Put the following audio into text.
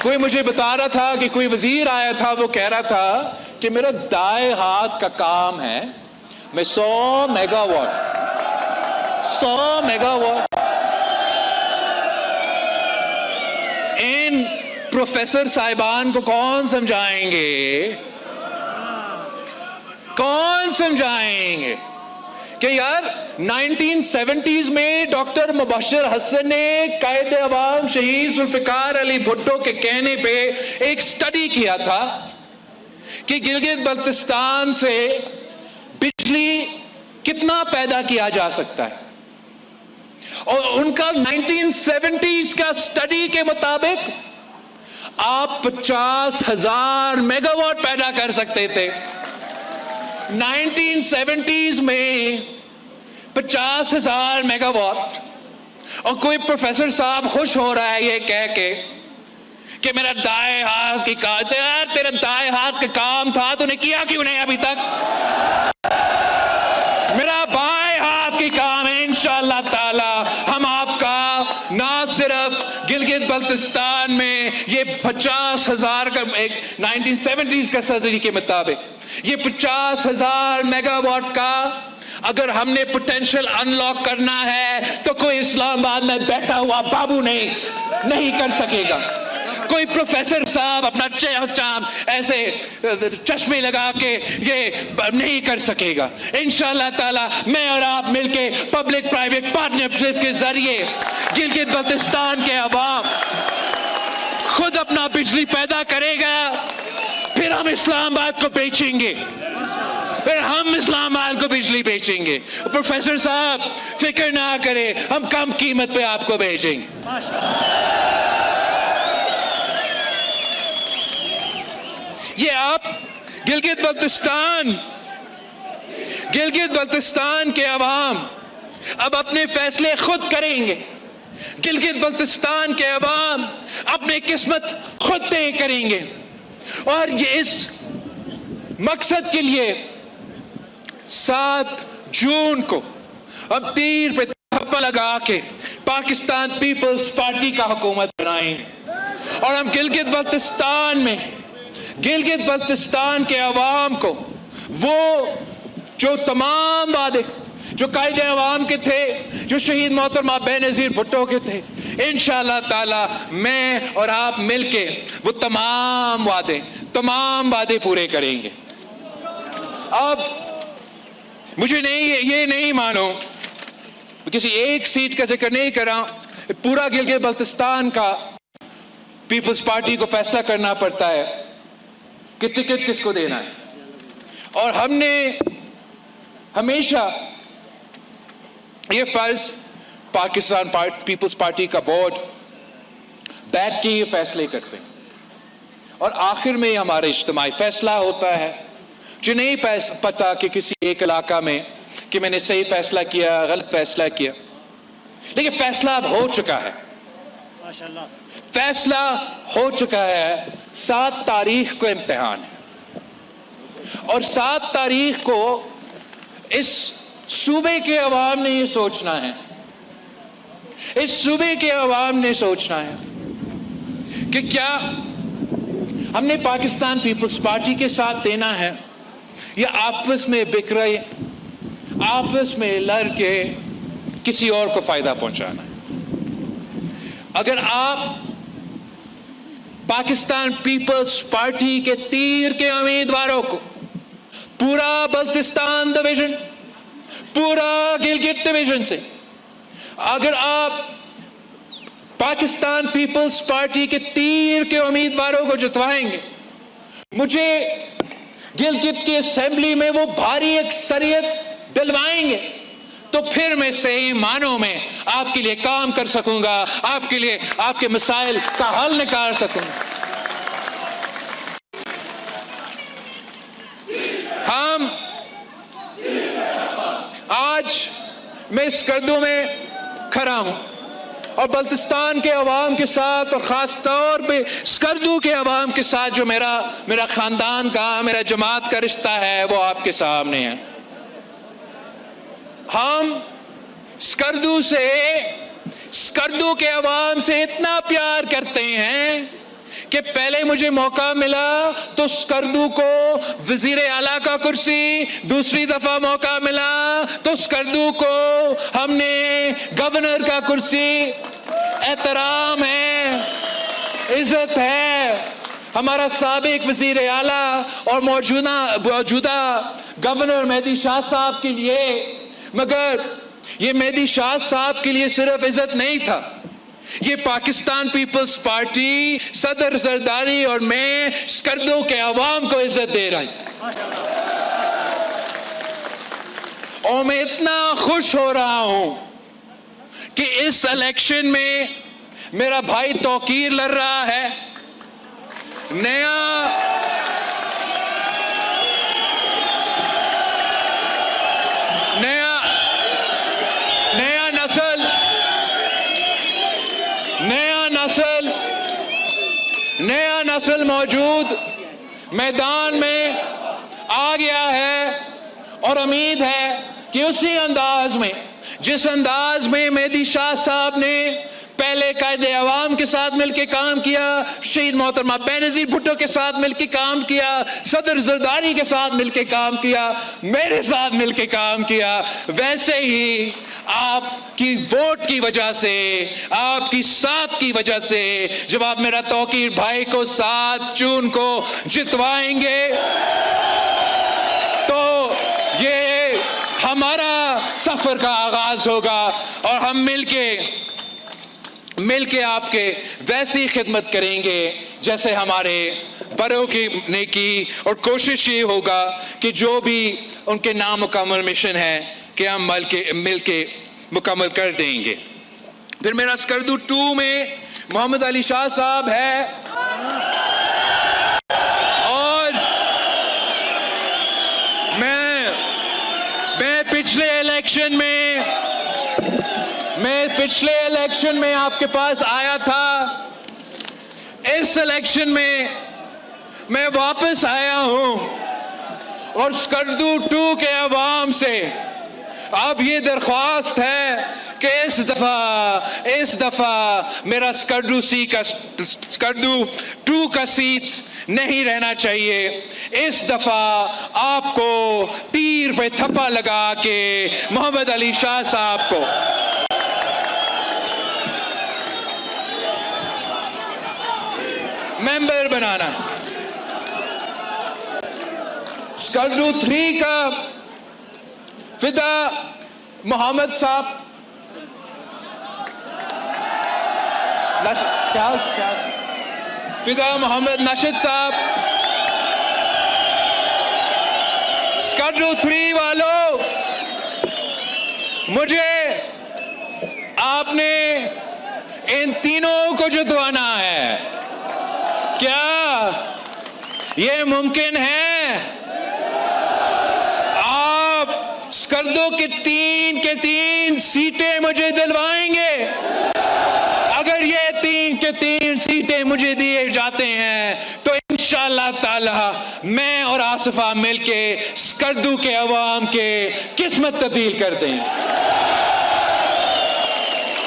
कोई मुझे बता रहा था कि कोई वजीर आया था, वो कह रहा था कि मेरा दाएं हाथ का काम है, मैं 100 मेगावाट इन प्रोफेसर साहिबान को कौन समझाएंगे कि यार 1970s में डॉक्टर मुबश्शिर हसन ने कायदे अवाम शहीद जुल्फिकार अली भुट्टो के कहने पे एक स्टडी किया था कि गिलगित बल्तिस्तान से बिजली कितना पैदा किया जा सकता है, और उनका 1970s का स्टडी के मुताबिक आप 50,000 मेगावाट पैदा कर सकते थे। 1970s में 50,000 मेगावाट, और कोई प्रोफेसर साहब खुश हो रहा है ये कह के कि मेरा दाएं हाथ की काम, तेरा दाएं हाथ का काम था, तूने किया क्यों नहीं अभी तक? मेरा बाएं हाथ की काम है। इंशाअल्लाह ताला हम आपका ना सिर्फ गिलगित बल्तिस्तान में ये 50,000 का, एक 1970s का स्टडी के मुताबिक ये 50,000 मेगावाट का अगर हमने पोटेंशियल अनलॉक करना है तो कोई इस्लामाबाद में बैठा हुआ बाबू नहीं कर सकेगा। कोई प्रोफेसर साहब अपना चाम ऐसे चश्मे लगा के ये नहीं कर सकेगा। इंशाअल्लाह ताला मैं और आप मिलके पब्लिक प्राइवेट पार्टनरशिप के जरिए गिलगित बल्तिस्तान के अवाम खुद अपना बिजली पैदा करेगा, फिर हम इस्लामाबाद को बेचेंगे, फिर हम इस्लामाबाद को बिजली बेचेंगे। प्रोफेसर साहब फिक्र ना करें, हम कम कीमत पे आपको बेचेंगे। ये आप गिलगित बल्तिस्तान के अवाम अब अपने फैसले खुद करेंगे। गिलगित बल्तिस्तान के अवाम अपनी किस्मत खुद तय करेंगे, और ये इस मकसद के लिए 7 जून को अब तीर पे थप्पा लगा के पाकिस्तान पीपल्स पार्टी का हुकूमत बनाएंगे, और हम गिलगित बल्तिस्तान के अवाम को वो जो तमाम वादे जो कायदे अवाम के थे, जो शहीद मोहतरमा बेनज़ीर भुट्टो के थे, इंशाअल्लाह ताला मैं और आप मिलके वो तमाम वादे पूरे करेंगे। अब मुझे ये नहीं मानो, किसी एक सीट का जिक्र नहीं कर रहा, पूरा गिलगित बल्तिस्तान का पीपल्स पार्टी को फैसला करना पड़ता है कि टिकट किसको देना है, और हमने हमेशा ये फर्ज पाकिस्तान पीपल्स पार्टी का बोर्ड बैठ के ये फैसले करते हैं, और आखिर में हमारा इज्तिमाई फैसला होता है। जो नहीं पता कि किसी एक इलाका में कि मैंने सही फैसला किया, गलत फैसला किया, लेकिन फैसला अब हो चुका है। माशाल्लाह फैसला हो चुका है। 7 तारीख को इम्तिहान है, और 7 तारीख को इस सूबे के अवाम ने ये सोचना है, कि क्या हमने पाकिस्तान पीपल्स पार्टी के साथ देना है, या आपस में बिक रहे, आपस में लड़ के किसी और को फायदा पहुंचाना है। अगर आप पाकिस्तान पीपल्स पार्टी के तीर के उम्मीदवारों को पूरा बल्तिस्तान डिवीजन, पूरा गिलगित डिवीजन से, अगर आप पाकिस्तान पीपल्स पार्टी के तीर के उम्मीदवारों को जितवाएंगे, मुझे गिलगित की असेंबली में वो भारी अक्सरियत दिलवाएंगे, तो फिर मैं सही मानों में आपके लिए काम कर सकूंगा, आपके लिए आपके मसाइल का हल निकाल सकूंगा। हम आज मैं स्कर्दू में खड़ा हूं, और बल्तिस्तान के अवाम के साथ, और ख़ास तौर पे स्कर्दू के अवाम के साथ जो मेरा ख़ानदान का, मेरा जमात का रिश्ता है, वो आपके सामने है। हम स्कर्दू के अवाम से इतना प्यार करते हैं कि पहले मुझे मौका मिला तो स्कर्दू को वजीर आला का कुर्सी, दूसरी दफा मौका मिला तो स्कर्दू को हमने गवर्नर का कुर्सी। एहतराम है, इज्जत है हमारा साबिक वजीर आला और मौजूदा गवर्नर मेहदी शाह साहब के लिए, मगर ये मेहदी शाह साहब के लिए सिर्फ इज्जत नहीं था, ये पाकिस्तान पीपल्स पार्टी, सदर जरदारी और मैं स्कर्दू के अवाम को इज्जत दे रहा था। और मैं इतना खुश हो रहा हूं कि इस इलेक्शन में मेरा भाई तौकीर लड़ रहा है। नया नस्ल मौजूद मैदान में आ गया है और उम्मीद है कि उसी अंदाज में, जिस अंदाज में मेहदी शाह साहब ने पहले कायदे अवाम के साथ मिलकर काम किया, शहीद मोहतरमा बेनज़ीर भुट्टो के साथ मिलकर काम किया, सदर जरदारी के साथ मिलकर काम किया, मेरे साथ मिलकर काम किया, वैसे ही आपकी वोट की वजह से, आपकी साथ की वजह से, जब आप मेरा तौकीर भाई को 7 जून को जितवाएंगे तो ये हमारा सफर का आगाज होगा और हम मिलके आपके वैसी खिदमत करेंगे जैसे हमारे बड़ों की ने की। और कोशिश ये होगा कि जो भी उनके नामुकम्मल मिशन है कि हम मिलके मुकम्मल कर देंगे। फिर मेरा स्कर्दू 2 में मोहम्मद अली शाह साहब है और मैं पिछले इलेक्शन में आपके पास आया था। इस इलेक्शन में मैं वापस आया हूं और स्कर्दू 2 के अवाम से अब ये दरख्वास्त है कि इस दफा मेरा स्कर्दू 2 का सीट नहीं रहना चाहिए। इस दफा आपको तीर पे थप्पा लगा के मोहम्मद अली शाह साहब को मेंबर बनाना। स्कर्दू 3 का फिदा मोहम्मद साहब, फिदा मोहम्मद नशीद साहब। स्कर्दू 3 वालों, मुझे आपने इन तीनों को जितवाना है। क्या ये मुमकिन है? आप स्कर्दू की 3 सीटें मुझे दिलवाएंगे? अगर ये 3 के 3 सीटें मुझे दिए जाते हैं तो इंशाअल्लाह ताला मैं और आसिफा मिलके स्कर्दू के अवाम के किस्मत तब्दील कर देंगे।